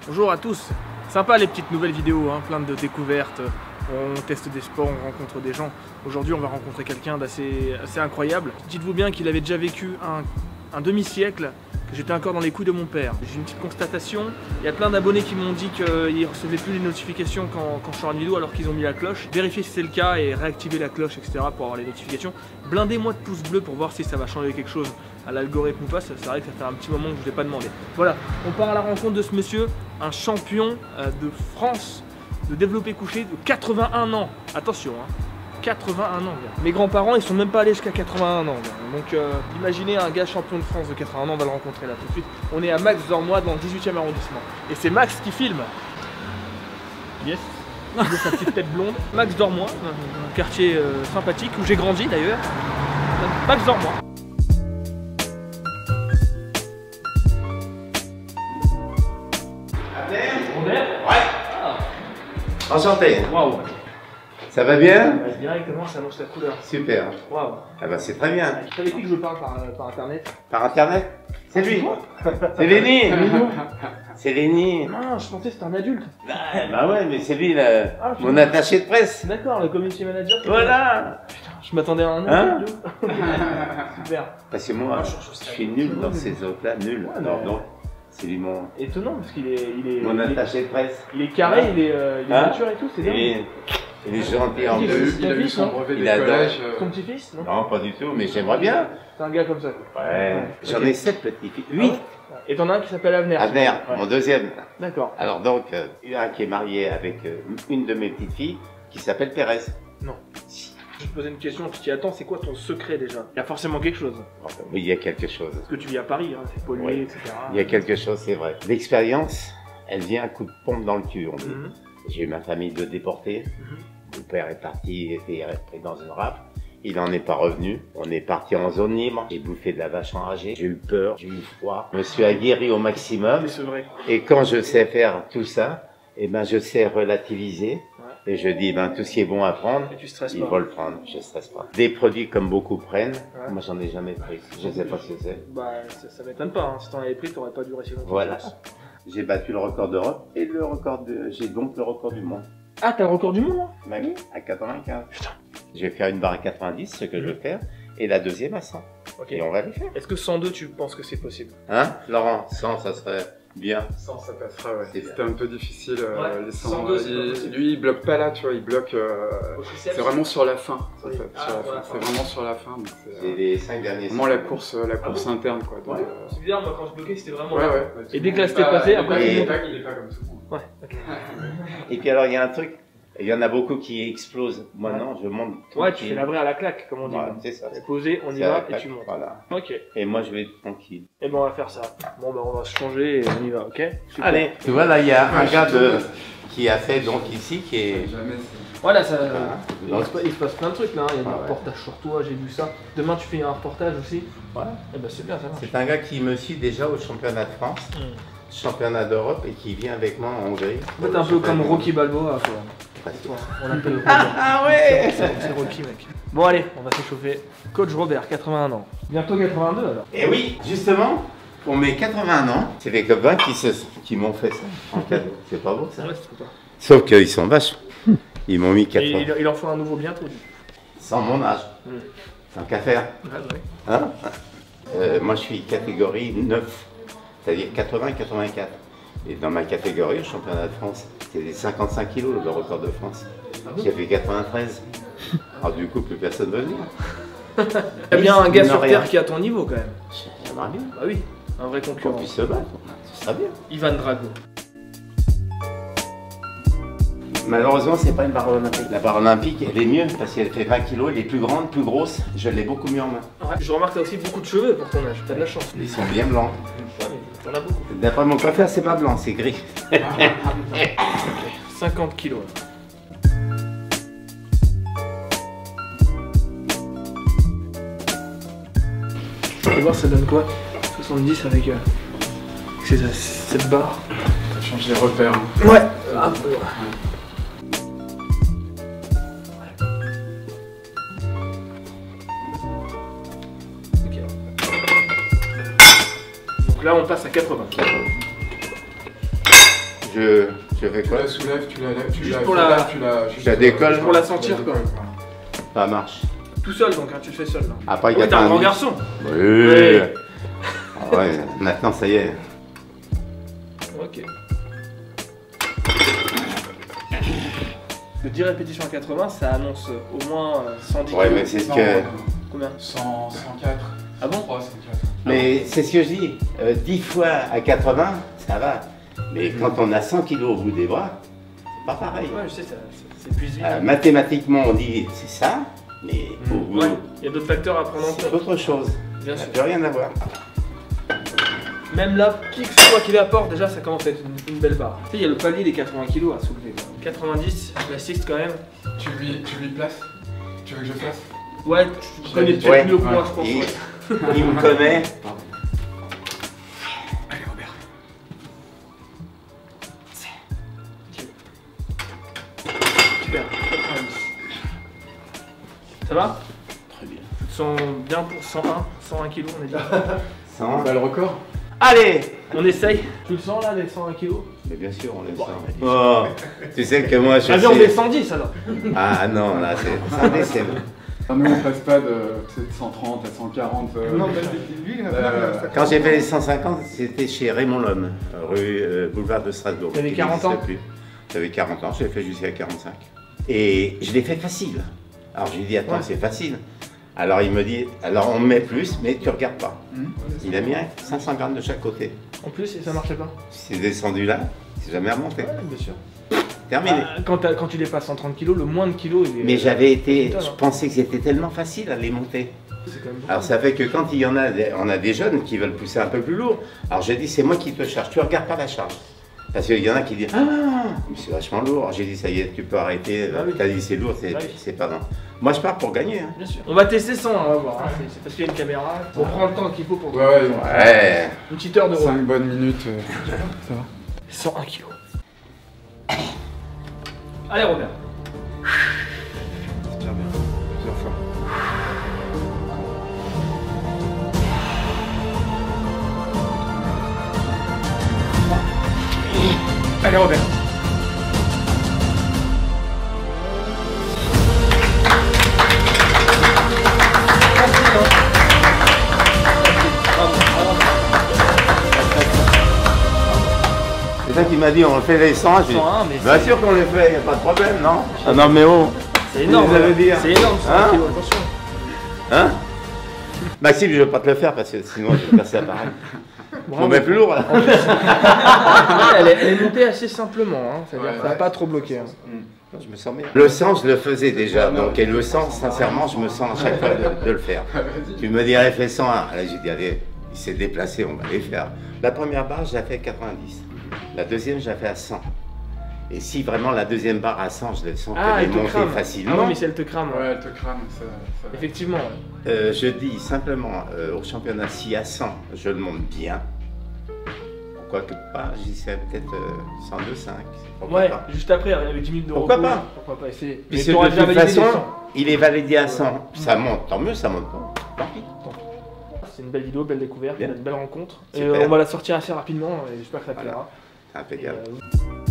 Bonjour à tous. Sympa les petites nouvelles vidéos, hein, plein de découvertes. On teste des sports, on rencontre des gens. Aujourd'hui, on va rencontrer quelqu'un d'assez incroyable. Dites-vous bien qu'il avait déjà vécu un demi-siècle, que j'étais encore dans les couilles de mon père. J'ai une petite constatation. Il y a plein d'abonnés qui m'ont dit qu'ils ne recevaient plus les notifications quand je sors une vidéo alors qu'ils ont mis la cloche. Vérifiez si c'est le cas et réactivez la cloche, etc. pour avoir les notifications. Blindez-moi de pouces bleus pour voir si ça va changer quelque chose à l'algorithme ou pas. C'est vrai que ça fait un petit moment que je ne vous ai pas demandé. Voilà, on part à la rencontre de ce monsieur, un champion de France de développé couché de 81 ans. Attention, hein, 81 ans. Gars. Mes grands-parents, ils sont même pas allés jusqu'à 81 ans. Gars. Donc, imaginez un gars champion de France de 81 ans, on va le rencontrer là tout de suite. On est à Max Dormois dans le 18e arrondissement. Et c'est Max qui filme. Yes. De sa petite tête blonde. Max Dormois, un quartier sympathique où j'ai grandi d'ailleurs. Max Dormois. Robert ? Ouais. Enchanté. Waouh. Ça va bien? Directement, ça annonce la couleur. Super. Waouh. Ah bah c'est très bien. Je t'avais dit que je parle par internet. Par internet? C'est lui. C'est Lenny. C'est Lenny. Non, je pensais que c'était un adulte. Bah ouais, mais c'est lui mon attaché de presse. D'accord, le community manager. Voilà. Putain, je m'attendais à un Hein? Super. Parce que moi, je suis nul dans ces autres-là, nul. Ouais, Alors mais- donc, c'est lui mon Étonnant parce qu'il est. mon attaché de presse. Il est carré, il est Hein? mature et tout, c'est dingue. Il est gentil en Il plus. Il a eu fils, son non? brevet Il des adore. collèges. Ton petit-fils, non? Non, pas du tout, mais j'aimerais bien. C'est un gars comme ça, quoi. Ouais. J'en Ok. ai 7 petits-filles. Ah 8. ouais. Et t'en as un qui s'appelle Avenir. Avenir, Ouais. mon deuxième. D'accord. Alors donc, il y en a un qui est marié avec une de mes petites filles qui s'appelle Pérez. Non. Je vais te poser une question, tu t'y attends, c'est quoi ton secret déjà? Il y a forcément quelque chose. Oui, il y a quelque chose. Parce que tu vis à Paris, hein, c'est pollué, Oui. etc. Il y a quelque chose, c'est vrai. L'expérience, elle vient à coup de pompe dans le cul, on dit. Mhm. J'ai eu ma famille de déportés. Mhm. Mon père est parti, était pris dans une rafle. Il n'en est pas revenu. On est parti en zone libre. J'ai bouffé de la vache enragée. J'ai eu peur, j'ai eu froid. Je me suis aguerri au maximum. C'est vrai. Et quand je sais faire tout ça, eh ben, je sais relativiser. Et je dis, ben, tout ce qui est bon à prendre, Et tu stresses il pas. faut le prendre. Je stresse pas. Des produits comme beaucoup prennent. Ouais. Moi, j'en ai jamais pris. Je sais pas ce que c'est. Bah, ça m'étonne pas, hein. Si t'en avais pris, t'aurais pas dû rester longtemps. Voilà. J'ai battu le record d'Europe et le record j'ai donc le record du monde. Ah, t'as le record du monde, hein? Mec, à 95. Putain. Je vais faire une barre à 90, ce que je veux faire, et la deuxième à 100. Ok. Et on va les faire. Est-ce que 102, tu penses que c'est possible? Hein, Laurent? 100, ça serait bien. 100, ça passera, ouais. C'est C'était un peu difficile, Ouais, les 100. 102, c'est pas possible. Lui, il bloque pas là, tu vois, il bloque. C'est vraiment sur la fin, en Oui. fait. Ah, sur la voilà. fin. C'est vraiment sur la fin. Donc C'est c'est les 5 derniers. vraiment la course interne, quoi. Donc, Ouais. C'est bizarre, moi, quand je bloquais, c'était vraiment. ouais, là. ouais. Et dès que là, c'était passé, après, il est il est pas comme tout le monde. Ouais, ok. Et puis alors, il y a un truc, il y en a beaucoup qui explosent. Moi, Ouais. non, je monte. Ouais, tu fais la vraie à la claque, comme on dit. Voilà, c'est ça. C'est posé, on y C'est à la va et claque, tu montes. Voilà. Ok. Et moi, je vais être tranquille. Et ben, on va faire ça. Bon, ben, on va se changer et on y va, ok? Super. Allez, tu vois, là, il y a un Ouais, gars je suis qui a fait donc ici, qui est... Jamais. Voilà, ça. Donc, Il se passe plein de trucs là, hein. Il y a des Ah ouais. reportages sur toi, j'ai vu ça. Demain, tu fais un reportage aussi? Ouais. Eh ben, c'est bien, ça marche. C'est un gars qui me suit déjà au championnat de France, championnat d'Europe, et qui vient avec moi en Hongrie. En fait, un peu comme Rocky Balboa, quoi. Presque. On l'appelle Rocky. Ah ouais. C'est Rocky, mec. Bon, allez, on va s'échauffer. Coach Robert, 81 ans. Bientôt 82 alors. Et oui, justement, pour mes 81 ans, c'est les copains qui m'ont fait ça en cadeau. C'est pas beau ça? Ouais, c'est trop. Sauf qu'ils sont vaches. Ils m'ont mis Et 80. il en faut un nouveau bientôt, du coup. Sans mon âge. Mm. Tant qu'à faire. Ouais, ouais. Hein? Moi je suis catégorie 9, c'est-à-dire 80-84. Et dans ma catégorie, au championnat de France, c'est des 55 kilos le record de France. Ah bon? J'ai fait 93. Alors du coup, plus personne ne veut venir. T'as bien un gars Non, sur rien. Terre qui est à ton niveau quand même. J'aimerais bien Bah oui, un vrai qu'on concurrent. puisse se battre. Ce serait bien. Ivan Drago. Malheureusement, c'est pas une barre olympique. La barre olympique, elle est mieux parce qu'elle fait 20 kilos, elle est plus grande, plus grosse. Je l'ai beaucoup mieux en main. Ouais, je remarque que t'as aussi beaucoup de cheveux pour ton âge. T'as de la chance. Ils sont bien blancs. Ouais, mais t'en as beaucoup. D'après mon coiffeur, c'est pas blanc, c'est gris. 50 kilos. On va voir ça donne quoi 70 avec cette barre. Ça change les repères. Hein. Ouais. Un peu, ouais. Ok. Donc là on passe à 80. je fais Tu quoi? la soulèves, tu la Juste pour la- Je la décolle. Pour la sentir, quoi. Ça marche. Tout seul donc, hein, tu le fais seul là. Après Oui, t'es un grand 90. garçon. Oui. Ouais. Ah ouais, maintenant ça y est. Ok. De 10 répétitions à 80, ça annonce au moins 110 Ouais, kilos. mais c'est ce Non, que. Combien? 104. Ah bon? 103, 104. Mais c'est ce que je dis. 10 fois à 80, ça va. Mais quand on a 100 kilos au bout des bras, c'est pas pareil. Ouais, je sais, c'est plus vite. Mathématiquement, on dit c'est ça, mais au bout, Ouais, il y a d'autres facteurs à prendre en c'est compte. autre chose. Bien Ça sûr. n'a plus rien à voir. Même là, qui que ce soit qui l'apporte, déjà ça commence à être une belle barre. Tu sais, il y a le palier des 80 kg à soulever. Quoi. 90, j'assiste quand même. Tu lui places? Tu veux que je fasse? Ouais, tu connais peut-être Ouais. mieux que moi, je pense. Il, Ouais. il me connaît. Allez Robert. Super, 90. Ça va? Très bien. Tu te sens bien pour 101 kg, on est bien. 100. Bah le record? Allez. On essaye. Tu le sens là, les 101 kg? Mais bien sûr, on le Bon, sent. Oh, tu sais que moi je Vas-y, on sais- met 110 alors. Ah non, là c'est 110, c'est bon. Ah, nous on passe pas de 130 à 140. Non, mais lui, il a Quand j'ai fait les 150, c'était chez Raymond Lhomme, rue boulevard de Strasbourg. T'avais qui 40 ans? n'existe plus. J'avais 40 ans, j'ai fait jusqu'à 45. Et je l'ai fait facile. Alors je lui dis, attends, Ouais. c'est facile. Alors il me dit, alors on met plus, mais tu regardes pas. Il a mis 500 grammes de chaque côté. En plus, ça marchait pas. C'est descendu là, c'est jamais remonté. Ouais, bien sûr. Terminé. Quand tu dépasses 130 kg, le moins de kilos, il est. Mais j'avais été, putain, je hein. pensais que c'était tellement facile à les monter. C'est quand même beaucoup. Alors ça fait que quand il y en a, on a des jeunes qui veulent pousser un peu plus lourd. Alors j'ai dit c'est moi qui te charge, tu regardes pas la charge. Parce qu'il y en a qui disent ah mais c'est vachement lourd. J'ai dit ça y est, tu peux arrêter. Ah oui. T'as dit c'est lourd, Ah oui. c'est pas non. Moi je pars pour gagner. Hein. Bien sûr. On va tester 100, on va voir. Hein. C'est parce qu'il y a une caméra. On prend le temps qu'il faut pour. Ouais, ouais. Ouais. Une petite heure de route. 5 bonnes minutes. Ça va. 101 kg. Allez, Robert. Bien, bien. Plusieurs fois. Allez, Robert. C'est ça qui m'a dit on fait les 100. J'ai dit, 101, mais bien sûr qu'on les fait, y a pas de problème, non? Ah non mais oh. c'est énorme. Vous allez dire. C'est énorme, 101 Hein kg, attention. Hein? Maxime, je veux pas te le faire parce que sinon je vais passer à pareil. Bravo. On met plus lourd là. Ouais, elle est montée assez simplement. Hein. C'est-à-dire Ouais, que ça n'a pas trop bloqué. Hein. Je me sens bien. Le sang, je le faisais déjà. Donc, et le sang, sincèrement, je me sens à chaque fois de le faire. Tu me dis, allez, fais 101. Là, j'ai dit, allez, il s'est déplacé, on va les faire. La première barre, je l'ai fait à 90. La deuxième, je l'ai fait à 100. Et si vraiment la deuxième barre à 100, je le sens Ah, qu'elle elle est te montée crame. facilement. Ah oui, mais si elle te crame. Ouais, elle te crame. Ça... Effectivement. Ouais. Je dis simplement, au championnat, si à 100, je le monte bien. Pourquoi que pas, j'y serais peut-être 102, 5. Pourquoi Ouais, pas. juste après, avec 10 minutes de Pourquoi repos, pas. Pourquoi pas essayer. Mais Puisque t'auras de déjà toute validé les façon, 100. il est validé à 100. Ça monte, tant mieux, ça monte pas. Tant pis. C'est une belle vidéo, belle découverte, Bien. une belle rencontre. Et Super. on va la sortir assez rapidement et j'espère que ça te plaira. Impeccable. Et,